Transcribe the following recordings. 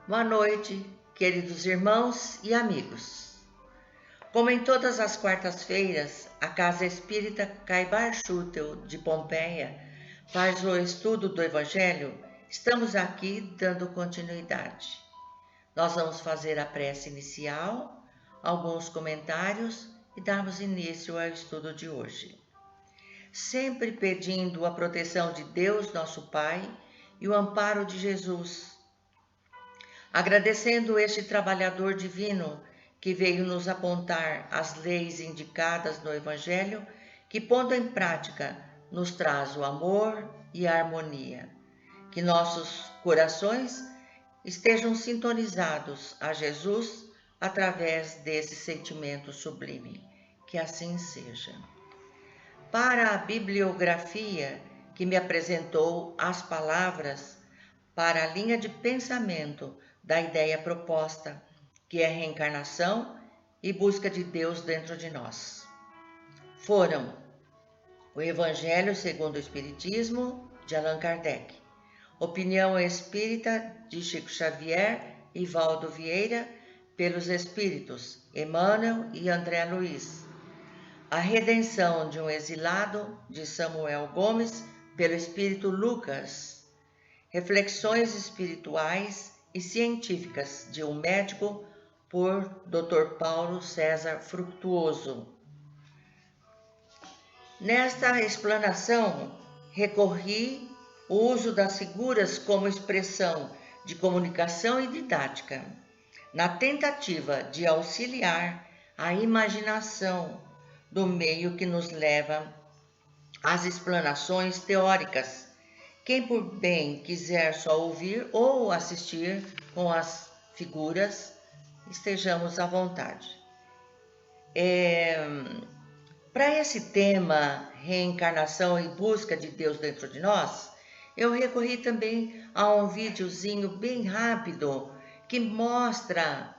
Boa noite, queridos irmãos e amigos. Como em todas as quartas-feiras, a Casa Espírita Caibar Schutel de Pompeia faz o estudo do Evangelho, estamos aqui dando continuidade. Nós vamos fazer a prece inicial, alguns comentários e darmos início ao estudo de hoje. Sempre pedindo a proteção de Deus, nosso Pai, e o amparo de Jesus, agradecendo este trabalhador divino que veio nos apontar as leis indicadas no Evangelho, que pondo em prática nos traz o amor e a harmonia. Que nossos corações estejam sintonizados a Jesus através desse sentimento sublime. Que assim seja. Para a bibliografia que me apresentou as palavras para a linha de pensamento da ideia proposta, que é reencarnação e busca de Deus dentro de nós, foram o Evangelho segundo o Espiritismo, de Allan Kardec, Opinião Espírita, de Chico Xavier e Valdo Vieira, pelos Espíritos Emmanuel e André Luiz, A Redenção de um Exilado, de Samuel Gomes, pelo Espírito Lucas, Reflexões Espirituais e Científicas de um Médico, por Dr. Paulo César Frutuoso. Nesta explanação, recorri ao uso das figuras como expressão de comunicação e didática, na tentativa de auxiliar a imaginação do meio que nos leva às explanações teóricas. Quem por bem quiser só ouvir ou assistir com as figuras, estejamos à vontade. Para esse tema, reencarnação e busca de Deus dentro de nós, eu recorri também a um videozinho bem rápido que mostra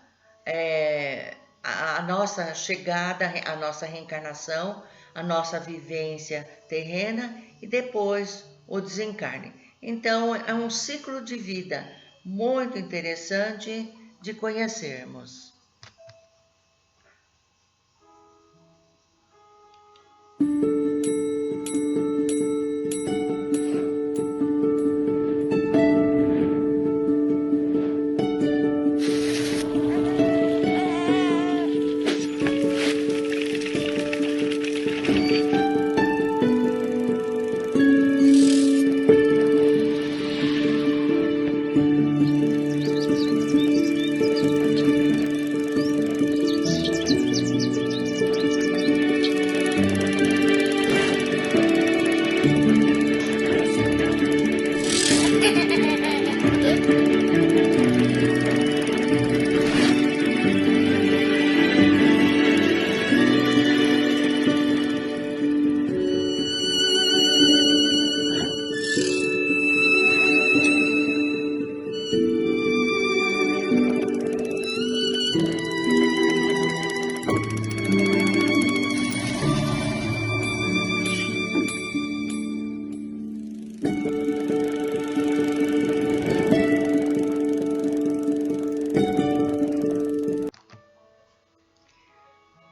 a nossa chegada, a nossa reencarnação, a nossa vivência terrena e depois o desencarne. Então, é um ciclo de vida muito interessante de conhecermos.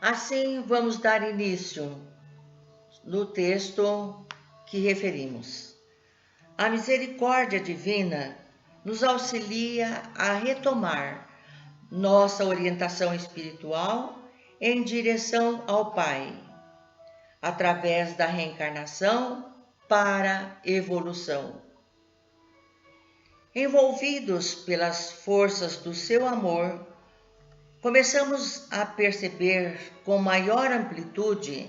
Assim, vamos dar início no texto que referimos. A misericórdia divina nos auxilia a retomar nossa orientação espiritual em direção ao Pai, através da reencarnação para evolução. Envolvidos pelas forças do seu amor, começamos a perceber com maior amplitude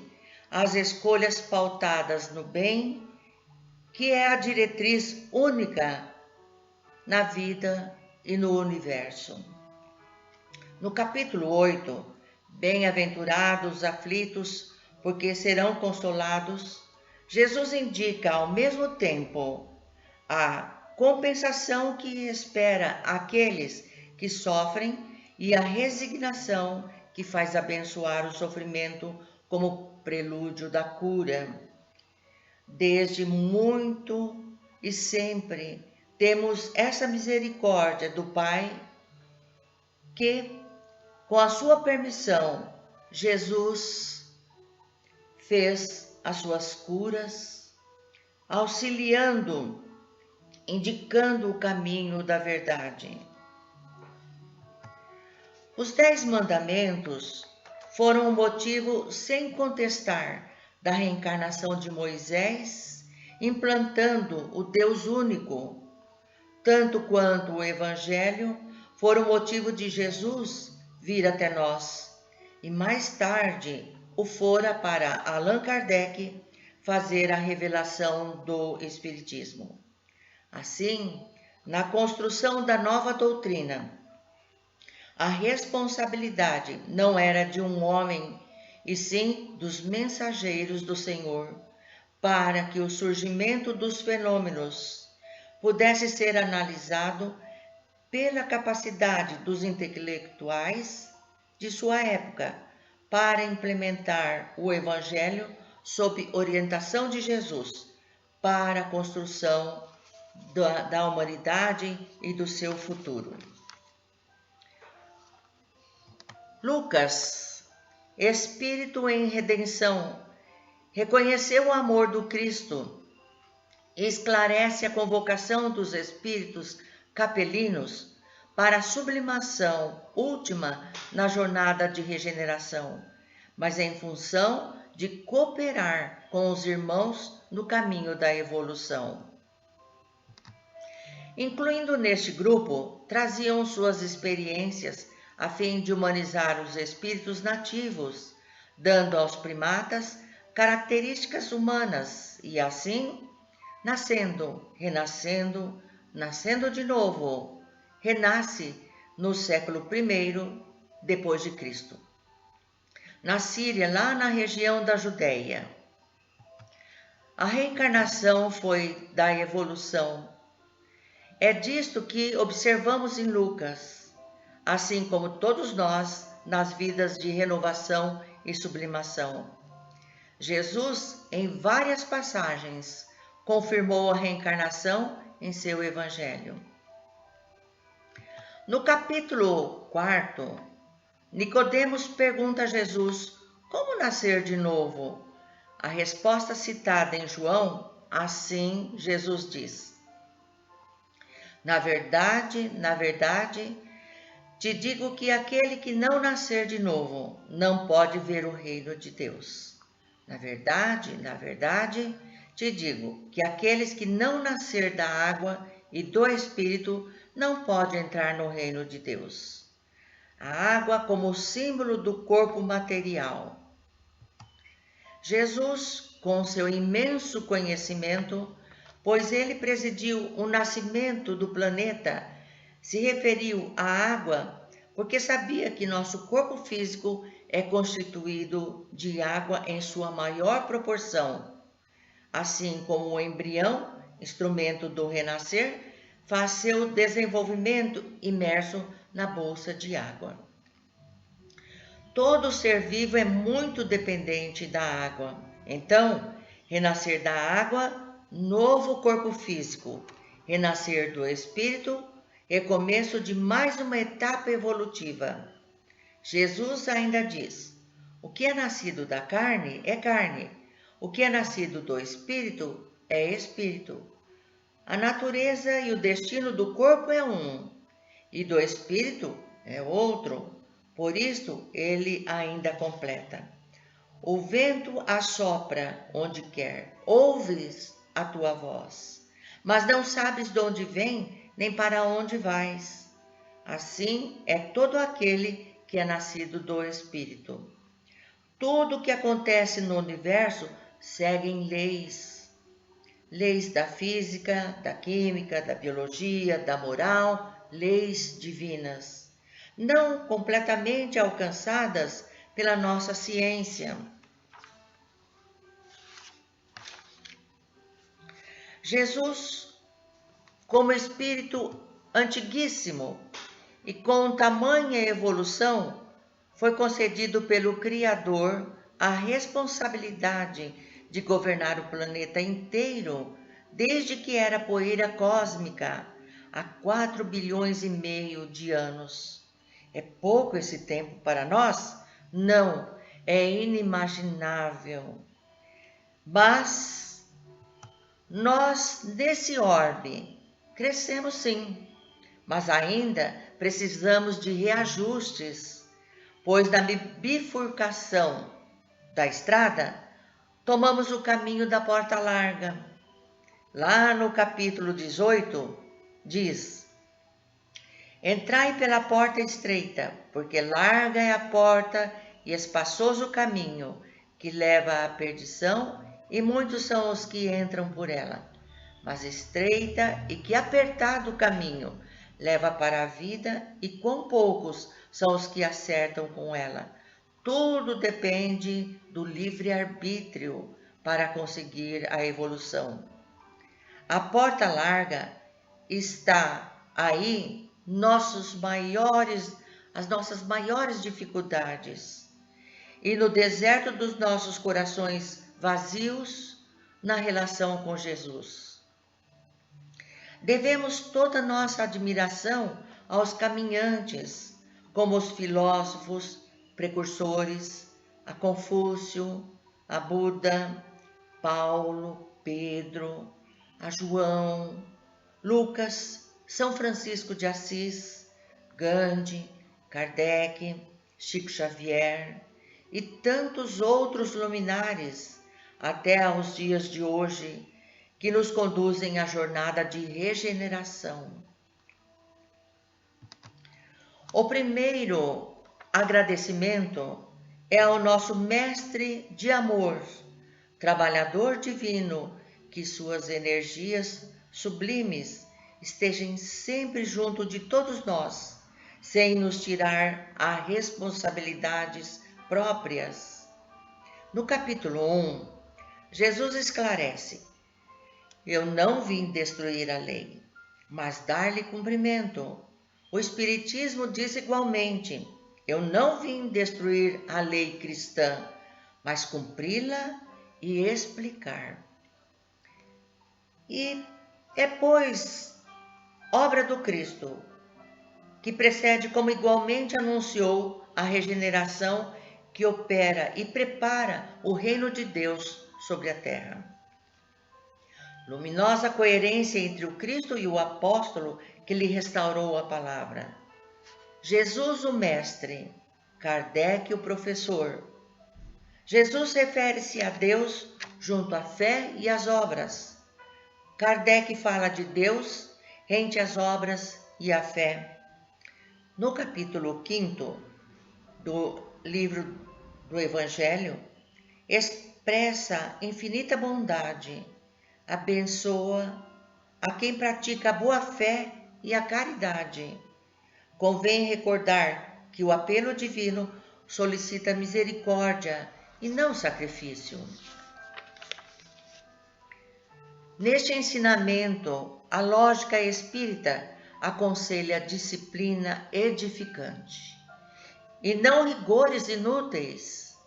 as escolhas pautadas no bem, que é a diretriz única na vida e no universo. No capítulo 8, Bem-aventurados os aflitos, porque serão consolados, Jesus indica ao mesmo tempo a compensação que espera aqueles que sofrem e a resignação que faz abençoar o sofrimento como prelúdio da cura. Desde muito e sempre temos essa misericórdia do Pai que, com a sua permissão, Jesus fez as suas curas, auxiliando, indicando o caminho da verdade. Os 10 mandamentos foram um motivo sem contestar da reencarnação de Moisés, implantando o Deus único, tanto quanto o Evangelho foram motivo de Jesus vir até nós, e mais tarde o fora para Allan Kardec fazer a revelação do Espiritismo. Assim, na construção da nova doutrina, a responsabilidade não era de um homem, e sim dos mensageiros do Senhor, para que o surgimento dos fenômenos pudesse ser analisado pela capacidade dos intelectuais de sua época para implementar o Evangelho sob orientação de Jesus para a construção da humanidade e do seu futuro. Lucas, espírito em redenção, reconheceu o amor do Cristo e esclarece a convocação dos espíritos capelinos para a sublimação última na jornada de regeneração, mas em função de cooperar com os irmãos no caminho da evolução. Incluindo neste grupo, traziam suas experiências a fim de humanizar os espíritos nativos, dando aos primatas características humanas e assim, nascendo, renascendo, nascendo de novo, renasce no século I depois de Cristo, na Síria, lá na região da Judéia. A reencarnação foi da evolução. É disto que observamos em Lucas, assim como todos nós nas vidas de renovação e sublimação. Jesus, em várias passagens, confirmou a reencarnação em seu Evangelho. No capítulo 4, Nicodemos pergunta a Jesus como nascer de novo. A resposta citada em João, assim Jesus diz: na verdade, te digo que aquele que não nascer de novo não pode ver o reino de Deus. Na verdade, te digo que aqueles que não nascer da água e do Espírito não podem entrar no reino de Deus. A água como símbolo do corpo material. Jesus, com seu imenso conhecimento, pois ele presidiu o nascimento do planeta, se referiu à água porque sabia que nosso corpo físico é constituído de água em sua maior proporção. Assim como o embrião, instrumento do renascer, faz seu desenvolvimento imerso na bolsa de água. Todo ser vivo é muito dependente da água. Então, renascer da água, novo corpo físico. Renascer do espírito, recomeço de mais uma etapa evolutiva. Jesus ainda diz: o que é nascido da carne é carne, o que é nascido do espírito é espírito. A natureza e o destino do corpo é um, e do espírito é outro. Por isto, ele ainda completa: o vento assopra onde quer, ouves a tua voz, mas não sabes de onde vem, nem para onde vais. Assim é todo aquele que é nascido do Espírito. Tudo o que acontece no universo segue leis. Leis da física, da química, da biologia, da moral, leis divinas, não completamente alcançadas pela nossa ciência. Jesus, como espírito antiguíssimo e com tamanha evolução, foi concedido pelo Criador a responsabilidade de governar o planeta inteiro desde que era poeira cósmica, há 4,5 bilhões de anos. É pouco esse tempo para nós? Não, é inimaginável. Mas nós, nesse orbe, crescemos sim, mas ainda precisamos de reajustes, pois na bifurcação da estrada, tomamos o caminho da porta larga. Lá no capítulo 18, diz: Entrai pela porta estreita, porque larga é a porta e espaçoso o caminho que leva à perdição, e muitos são os que entram por ela. Mas estreita e que apertado o caminho leva para a vida, e quão poucos são os que acertam com ela. Tudo depende do livre-arbítrio para conseguir a evolução. A porta larga está aí as nossas maiores dificuldades, e no deserto dos nossos corações vazios na relação com Jesus. Devemos toda nossa admiração aos caminhantes, como os filósofos precursores, a Confúcio, a Buda, Paulo, Pedro, a João, Lucas, São Francisco de Assis, Gandhi, Kardec, Chico Xavier e tantos outros luminares até aos dias de hoje que nos conduzem à jornada de regeneração. O primeiro agradecimento é ao nosso Mestre de amor, trabalhador divino, que suas energias sublimes estejam sempre junto de todos nós, sem nos tirar as responsabilidades próprias. No capítulo 1, Jesus esclarece: Eu não vim destruir a lei, mas dar-lhe cumprimento. O Espiritismo diz igualmente: Eu não vim destruir a lei cristã, mas cumpri-la e explicar. E é, pois, obra do Cristo, que precede como igualmente anunciou a regeneração que opera e prepara o reino de Deus sobre a terra. Luminosa coerência entre o Cristo e o apóstolo que lhe restaurou a palavra. Jesus, o mestre, Kardec, o professor. Jesus refere-se a Deus junto à fé e às obras. Kardec fala de Deus rente às obras e à fé. No capítulo 5 do livro do Evangelho, expressa infinita bondade, abençoa a quem pratica a boa-fé e a caridade. Convém recordar que o apelo divino solicita misericórdia e não sacrifício. Neste ensinamento, a lógica espírita aconselha disciplina edificante e não rigores inúteis,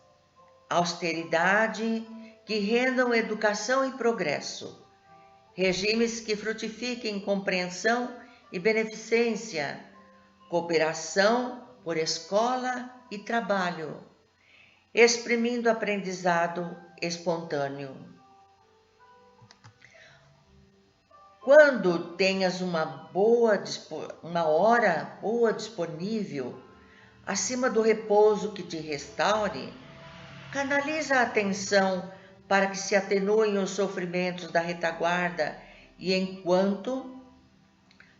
austeridade que rendam educação e progresso, regimes que frutifiquem compreensão e beneficência, cooperação por escola e trabalho, exprimindo aprendizado espontâneo. Quando tenhas uma hora boa disponível, acima do repouso que te restaure, canaliza a atenção para que se atenuem os sofrimentos da retaguarda e enquanto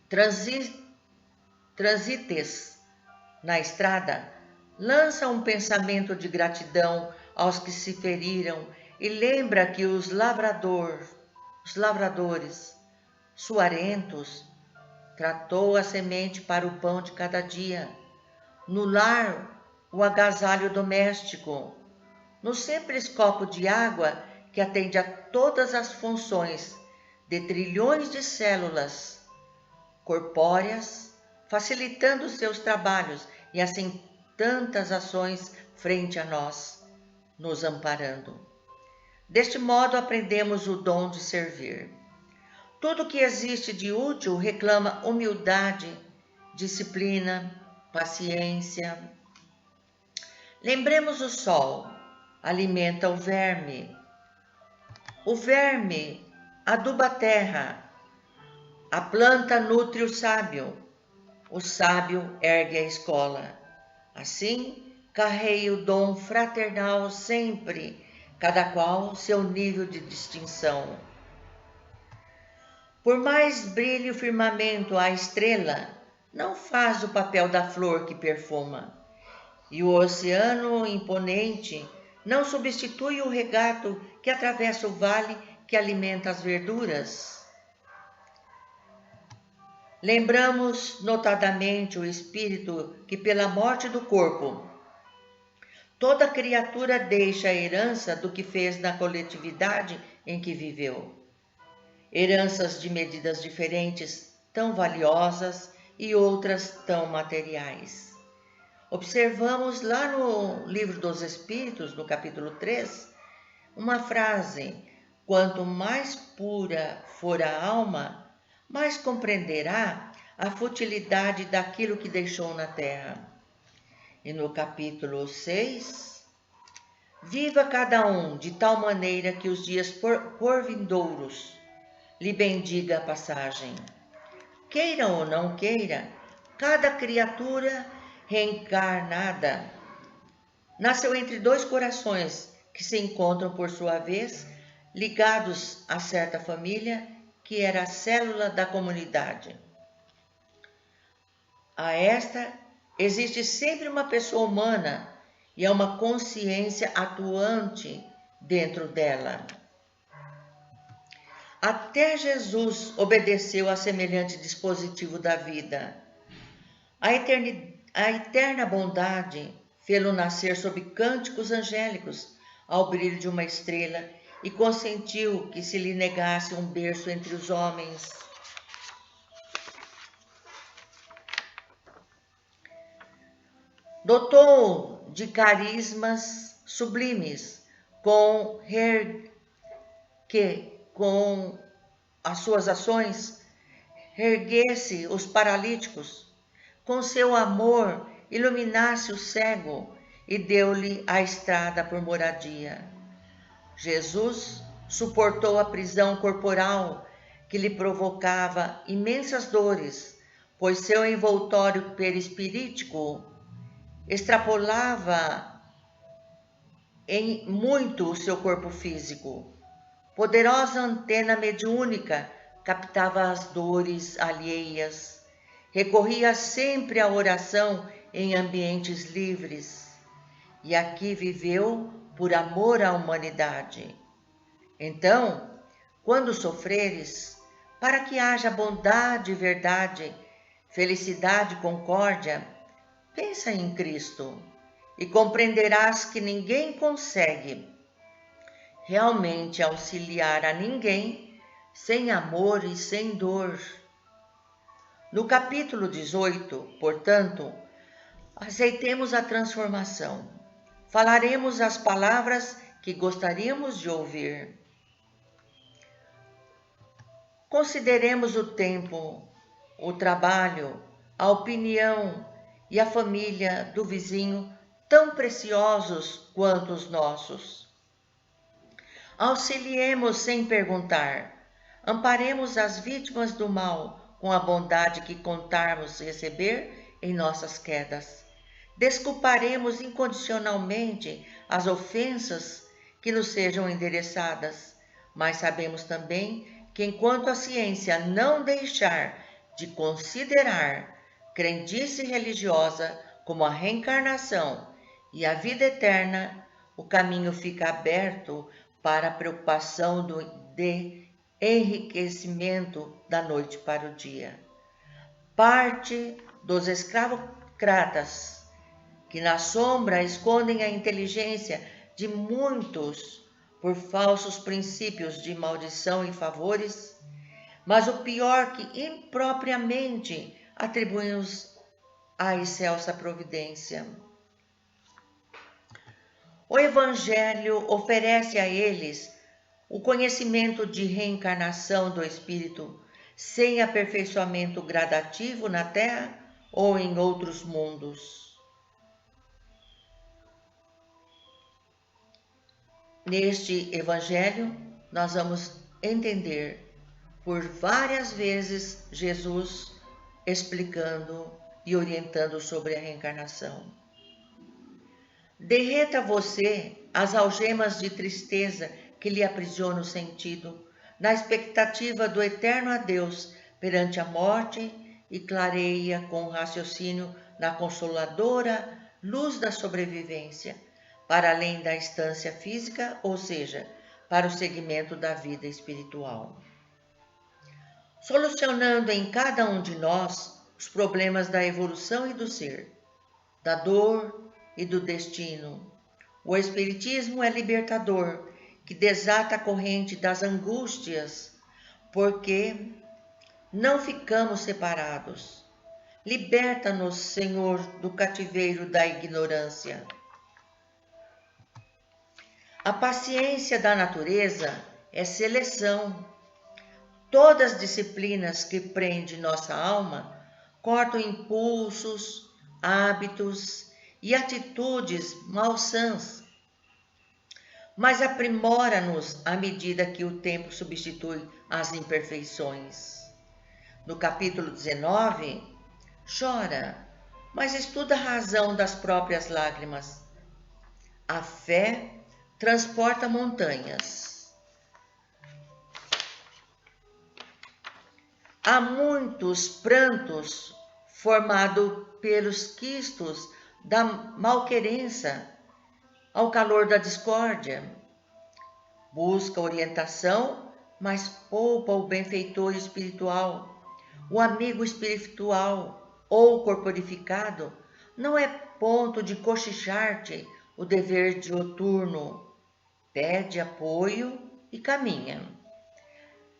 transites na estrada, lança um pensamento de gratidão aos que se feriram e lembra que os lavradores, suarentos, tratou a semente para o pão de cada dia. No lar, o agasalho doméstico. No simples copo de água que atende a todas as funções de trilhões de células corpóreas, facilitando seus trabalhos e assim tantas ações frente a nós, nos amparando. Deste modo aprendemos o dom de servir. Tudo que existe de útil reclama humildade, disciplina, paciência. Lembremos o sol, alimenta o verme. O verme aduba a terra, a planta nutre o sábio ergue a escola. Assim, carrei o dom fraternal sempre, cada qual seu nível de distinção. Por mais brilhe o firmamento a estrela, não faz o papel da flor que perfuma. E o oceano imponente não substitui o regato que atravessa o vale que alimenta as verduras. Lembramos notadamente o espírito que, pela morte do corpo, toda criatura deixa a herança do que fez na coletividade em que viveu. Heranças de medidas diferentes, tão valiosas e outras tão materiais. Observamos lá no Livro dos Espíritos, no capítulo 3, uma frase: quanto mais pura for a alma, mais compreenderá a futilidade daquilo que deixou na terra. E no capítulo 6, viva cada um de tal maneira que os dias porvindouros lhe bendiga a passagem. Queira ou não queira, cada criatura reencarnada nasceu entre dois corações que se encontram, por sua vez, ligados a certa família que era a célula da comunidade. A esta existe sempre uma pessoa humana e há uma consciência atuante dentro dela. Até Jesus obedeceu a semelhante dispositivo da vida. A eterna bondade fê-lo nascer sob cânticos angélicos ao brilho de uma estrela e consentiu que se lhe negasse um berço entre os homens. Dotou de carismas sublimes, com as suas ações erguesse os paralíticos, com seu amor iluminasse o cego e deu-lhe a estrada por moradia. Jesus suportou a prisão corporal que lhe provocava imensas dores, pois seu envoltório perispirítico extrapolava em muito o seu corpo físico. Poderosa antena mediúnica captava as dores alheias. Recorria sempre à oração em ambientes livres. E aqui viveu por amor à humanidade. Então, quando sofreres, para que haja bondade e verdade, felicidade e concórdia, pensa em Cristo e compreenderás que ninguém consegue realmente auxiliar a ninguém sem amor e sem dor. No capítulo 18, portanto, aceitemos a transformação. Falaremos as palavras que gostaríamos de ouvir. Consideremos o tempo, o trabalho, a opinião e a família do vizinho tão preciosos quanto os nossos. Auxiliemos sem perguntar. Amparemos as vítimas do mal com a bondade que contarmos receber em nossas quedas. Desculparemos incondicionalmente as ofensas que nos sejam endereçadas, mas sabemos também que enquanto a ciência não deixar de considerar crendice religiosa como a reencarnação e a vida eterna, o caminho fica aberto para a preocupação de enriquecimento da noite para o dia. Parte dos escravocratas que na sombra escondem a inteligência de muitos por falsos princípios de maldição e favores, mas o pior que impropriamente atribuem-os à excelsa providência. O Evangelho oferece a eles o conhecimento de reencarnação do Espírito sem aperfeiçoamento gradativo na Terra ou em outros mundos. Neste Evangelho, nós vamos entender por várias vezes Jesus explicando e orientando sobre a reencarnação. Derreta você as algemas de tristeza que lhe aprisionam o sentido, na expectativa do eterno adeus perante a morte, e clareia com o raciocínio na consoladora luz da sobrevivência, para além da instância física, ou seja, para o segmento da vida espiritual. Solucionando em cada um de nós os problemas da evolução e do ser, da dor e do destino. O Espiritismo é libertador, que desata a corrente das angústias, porque não ficamos separados. Liberta-nos, Senhor, do cativeiro da ignorância. A paciência da natureza é seleção. Todas as disciplinas que prendem nossa alma cortam impulsos, hábitos e atitudes malsãs, mas aprimora-nos à medida que o tempo substitui as imperfeições. No capítulo 19, chora, mas estuda a razão das próprias lágrimas. A fé transporta montanhas. Há muitos prantos formados pelos quistos da malquerença ao calor da discórdia. Busca orientação, mas poupa o benfeitor espiritual. O amigo espiritual ou corporificado não é ponto de cochichar-te o dever dioturno. Pede apoio e caminha.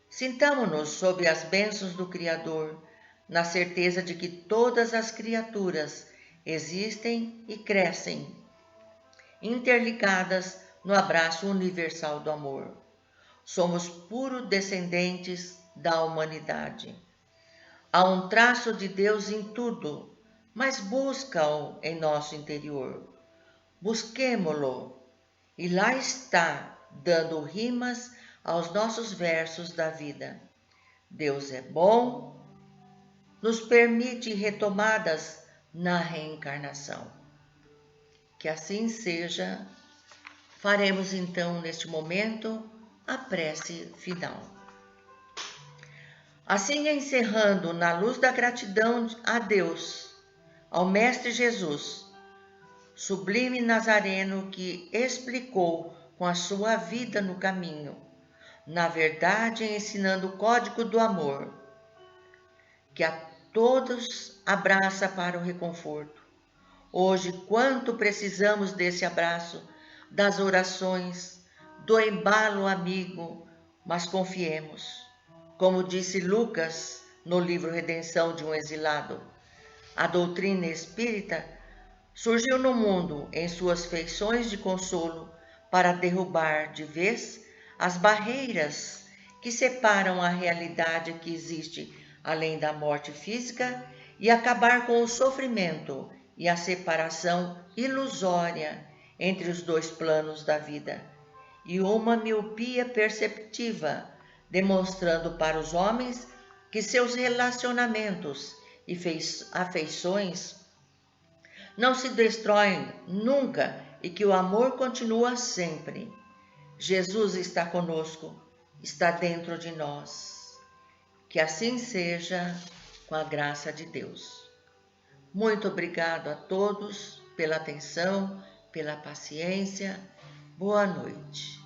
Sintamo-nos sob as bênçãos do Criador, na certeza de que todas as criaturas existem e crescem, interligadas no abraço universal do amor. Somos puros descendentes da humanidade. Há um traço de Deus em tudo, mas busca-o em nosso interior. Busquemo-lo, e lá está, dando rimas aos nossos versos da vida. Deus é bom, nos permite retomadas na reencarnação. Que assim seja. Faremos então, neste momento, a prece final. Assim, encerrando na luz da gratidão a Deus, ao Mestre Jesus, sublime Nazareno, que explicou com a sua vida no caminho, na verdade ensinando o código do amor, que a todos abraça para o reconforto. Hoje, quanto precisamos desse abraço, das orações, do embalo amigo, mas confiemos. Como disse Lucas no livro Redenção de um Exilado, a doutrina espírita surgiu no mundo em suas feições de consolo para derrubar de vez as barreiras que separam a realidade que existe além da morte física e acabar com o sofrimento e a separação ilusória entre os dois planos da vida, e uma miopia perceptiva, demonstrando para os homens que seus relacionamentos e afeições não se destroem nunca e que o amor continua sempre. Jesus está conosco, está dentro de nós. Que assim seja, com a graça de Deus. Muito obrigado a todos pela atenção, pela paciência. Boa noite.